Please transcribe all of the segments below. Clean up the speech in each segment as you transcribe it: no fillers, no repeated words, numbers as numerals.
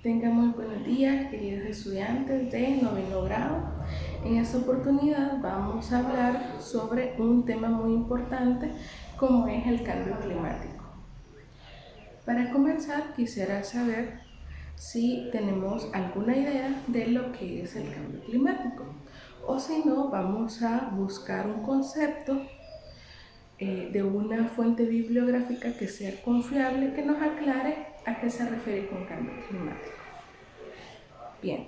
Tengan muy buenos días, queridos estudiantes de noveno grado. En esta oportunidad vamos a hablar sobre un tema muy importante como es el cambio climático. Para comenzar, quisiera saber si tenemos alguna idea de lo que es el cambio climático, o si no, vamos a buscar un concepto de una fuente bibliográfica que sea confiable, que nos aclare a qué se refiere con cambio climático. Bien,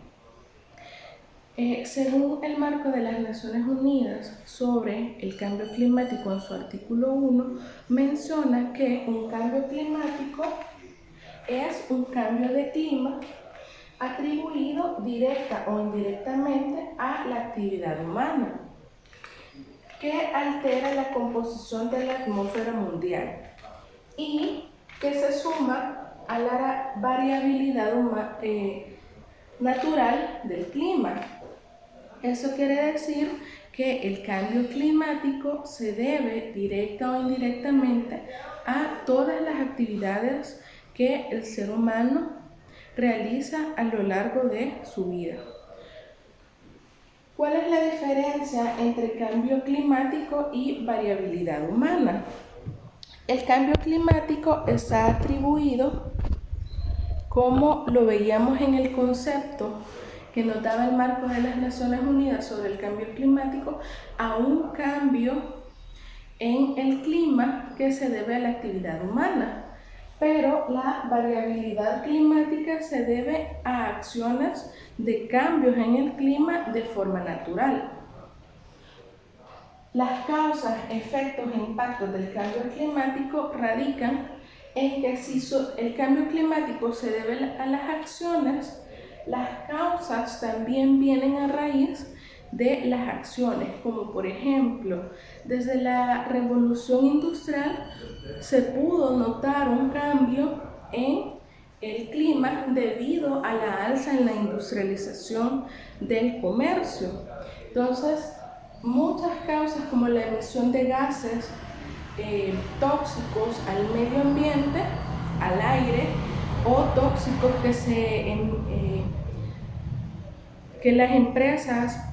según el marco de las Naciones Unidas sobre el cambio climático en su artículo 1, menciona que un cambio climático es un cambio de clima atribuido directa o indirectamente a la actividad humana, que altera la composición de la atmósfera mundial y que se suma a la variabilidad natural del clima. Eso quiere decir que el cambio climático se debe directa o indirectamente a todas las actividades que el ser humano realiza a lo largo de su vida. ¿Cuál es la diferencia entre cambio climático y variabilidad humana? El cambio climático está atribuido, como lo veíamos en el concepto que nos daba el marco de las Naciones Unidas sobre el cambio climático, a un cambio en el clima que se debe a la actividad humana. Pero la variabilidad climática se debe a acciones de cambios en el clima de forma natural. Las causas, efectos e impactos del cambio climático radican en que si el cambio climático se debe a las acciones, las causas también vienen a raíz de las acciones, como por ejemplo, desde la revolución industrial se pudo notar un cambio en el clima debido a la alza en la industrialización del comercio. Entonces, muchas causas como la emisión de gases tóxicos al medio ambiente, al aire, o tóxicos que las empresas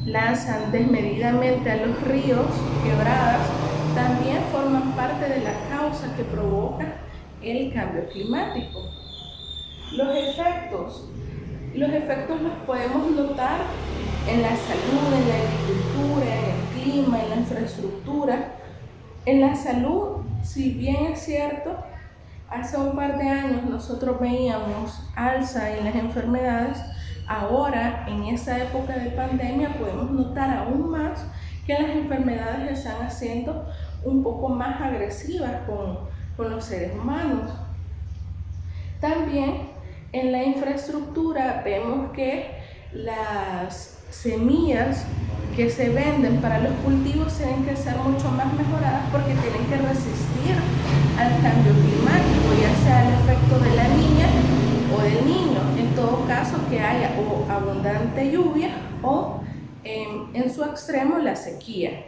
lanzan desmedidamente a los ríos, quebradas, también forman parte de la causa que provoca el cambio climático. Los efectos los podemos notar en la salud, en la agricultura, en el clima, en la infraestructura. En la salud, si bien es cierto, hace un par de años nosotros veíamos alza en las enfermedades, ahora en esta época de pandemia podemos notar aún más que las enfermedades están haciendo un poco más agresivas con los seres humanos. También en la infraestructura vemos que las semillas que se venden para los cultivos tienen que ser mucho más mejoradas porque tienen que resistir al cambio climático, ya sea el efecto de la niña o del niño, en todo caso que haya o abundante lluvia o en su extremo la sequía.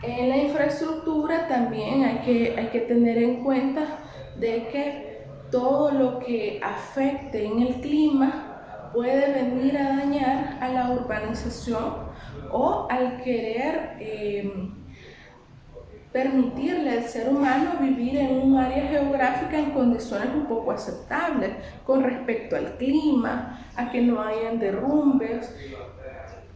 En la infraestructura también hay que tener en cuenta de que todo lo que afecte en el clima puede venir a dañar a la urbanización o al querer permitirle al ser humano vivir en un área geográfica en condiciones un poco aceptables con respecto al clima, a que no hayan derrumbes,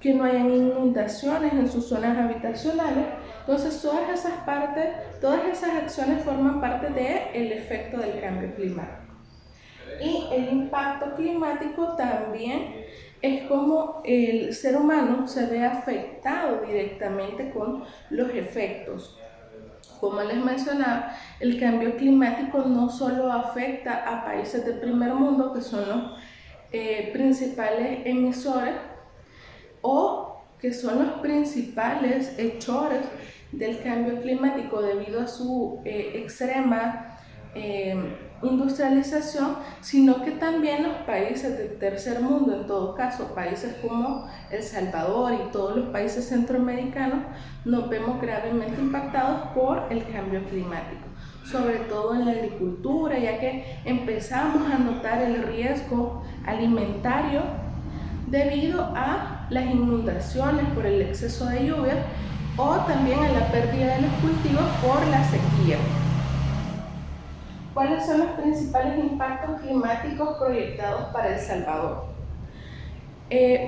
que no hayan inundaciones en sus zonas habitacionales. Entonces todas esas acciones forman parte del efecto del cambio climático. Y el impacto climático también es como el ser humano se ve afectado directamente con los efectos. Como les mencionaba, el cambio climático no solo afecta a países del primer mundo, que son los principales emisores o que son los principales hechores del cambio climático debido a su extrema industrialización, sino que también los países del tercer mundo, en todo caso países como El Salvador y todos los países centroamericanos, nos vemos gravemente impactados por el cambio climático. sobre todo en la agricultura, ya que empezamos a notar el riesgo alimentario debido a las inundaciones por el exceso de lluvia o también a la pérdida de los cultivos por la sequía. ¿Cuáles son los principales impactos climáticos proyectados para El Salvador?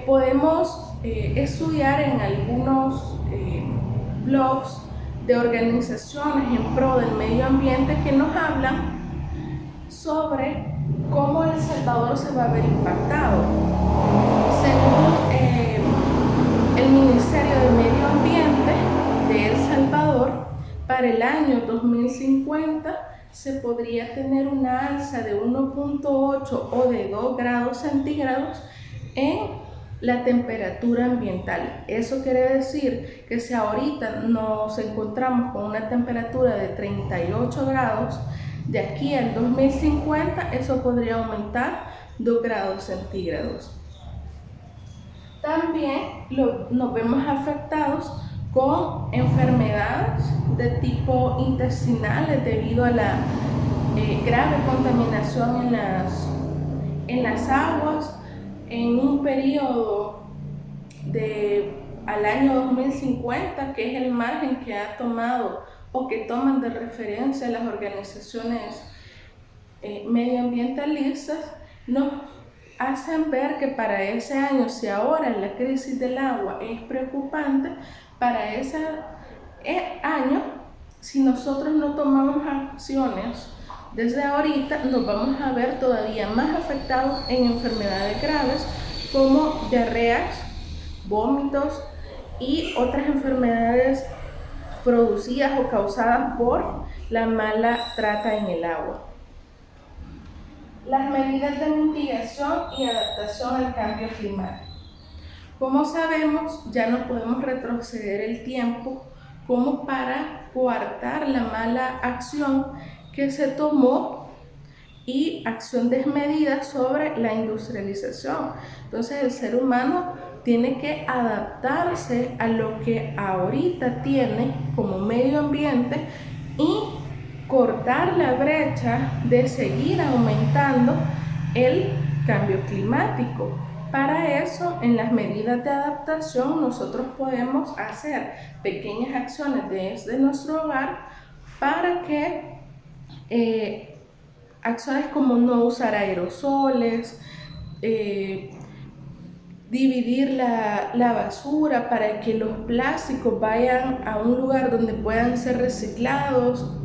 Podemos estudiar en algunos blogs de organizaciones en pro del medio ambiente que nos hablan sobre cómo El Salvador se va a ver impactado. Según el Ministerio de Medio Ambiente de El Salvador, para el año 2050 se podría tener una alza de 1.8 o de 2 grados centígrados en la temperatura ambiental. Eso quiere decir que si ahorita nos encontramos con una temperatura de 38 grados, de aquí al 2050 eso podría aumentar 2 grados centígrados. También nos vemos afectados con enfermedades de tipo intestinales debido a la grave contaminación en las aguas en un periodo al año 2050, que es el margen que ha tomado o que toman de referencia las organizaciones medioambientalistas, nos hacen ver que para ese año, si ahora la crisis del agua es preocupante, para ese año, si nosotros no tomamos acciones desde ahorita, nos vamos a ver todavía más afectados en enfermedades graves como diarreas, vómitos y otras enfermedades producidas o causadas por la mala trata en el agua. Las medidas de mitigación y adaptación al cambio climático. Como sabemos, ya no podemos retroceder el tiempo como para coartar la mala acción que se tomó y acción desmedida sobre la industrialización. Entonces el ser humano tiene que adaptarse a lo que ahorita tiene como medio ambiente y cortar la brecha de seguir aumentando el cambio climático. Para eso, en las medidas de adaptación, nosotros podemos hacer pequeñas acciones desde nuestro hogar para que acciones como no usar aerosoles, dividir la basura para que los plásticos vayan a un lugar donde puedan ser reciclados,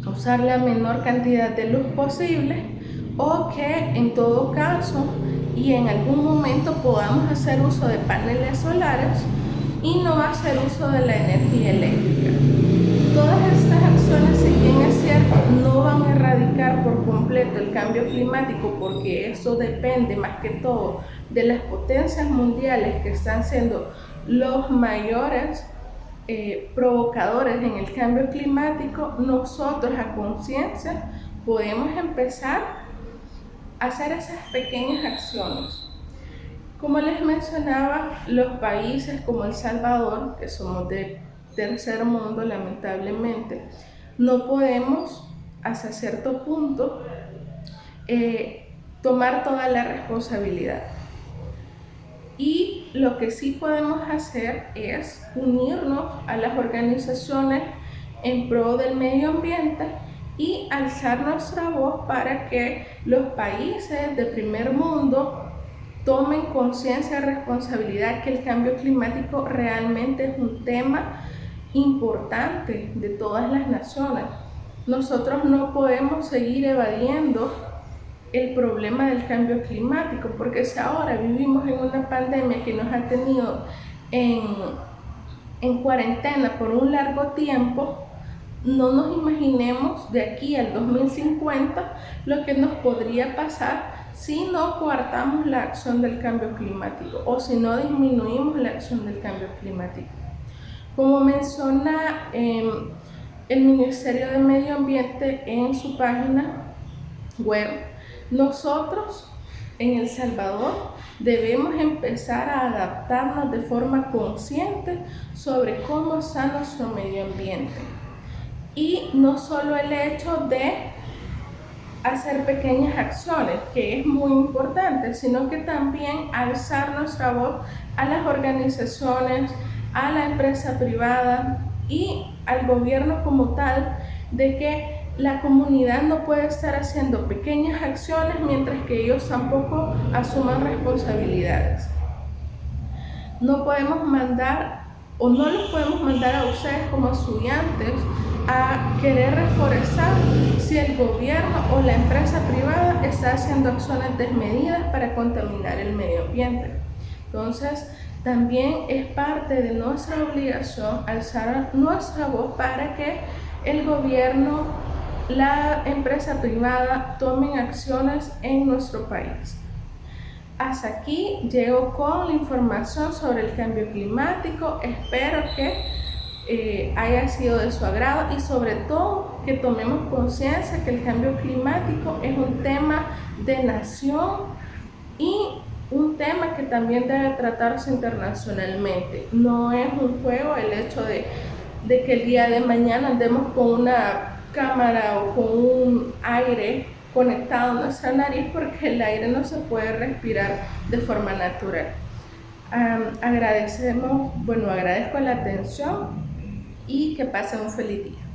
usar la menor cantidad de luz posible, o que en todo caso y en algún momento podamos hacer uso de paneles solares y no hacer uso de la energía eléctrica. Todas estas acciones, si bien es cierto, no van a erradicar por completo el cambio climático, porque eso depende más que todo de las potencias mundiales que están siendo los mayores provocadores en el cambio climático. Nosotros a conciencia podemos empezar a hacer esas pequeñas acciones. Como les mencionaba, los países como El Salvador, que somos de tercer mundo, lamentablemente, no podemos hasta cierto punto tomar toda la responsabilidad. Y lo que sí podemos hacer es unirnos a las organizaciones en pro del medio ambiente y alzar nuestra voz para que los países de primer mundo tomen conciencia y responsabilidad que el cambio climático realmente es un tema importante de todas las naciones. Nosotros no podemos seguir evadiendo el problema del cambio climático, porque si ahora vivimos en una pandemia que nos ha tenido en cuarentena por un largo tiempo, no nos imaginemos de aquí al 2050 lo que nos podría pasar si no coartamos la acción del cambio climático o si no disminuimos la acción del cambio climático. Como menciona el Ministerio de Medio Ambiente en su página web, nosotros en El Salvador debemos empezar a adaptarnos de forma consciente sobre cómo está nuestro medio ambiente. Y no solo el hecho de hacer pequeñas acciones, que es muy importante, sino que también alzar nuestra voz a las organizaciones, a la empresa privada y al gobierno como tal, de que la comunidad no puede estar haciendo pequeñas acciones mientras que ellos tampoco asuman responsabilidades. No podemos mandar o no los podemos mandar a ustedes como estudiantes a querer reforestar si el gobierno o la empresa privada está haciendo acciones desmedidas para contaminar el medio ambiente. Entonces, también es parte de nuestra obligación alzar nuestra voz para que el gobierno, la empresa privada tomen acciones en nuestro país. Hasta aquí llego con la información sobre el cambio climático. Espero que haya sido de su agrado y sobre todo que tomemos conciencia que el cambio climático es un tema de nación y un tema que también debe tratarse internacionalmente. No es un juego el hecho de que el día de mañana andemos con una cámara o con un aire conectado a nuestra nariz, porque el aire no se puede respirar de forma natural. Agradezco la atención y que pasen un feliz día.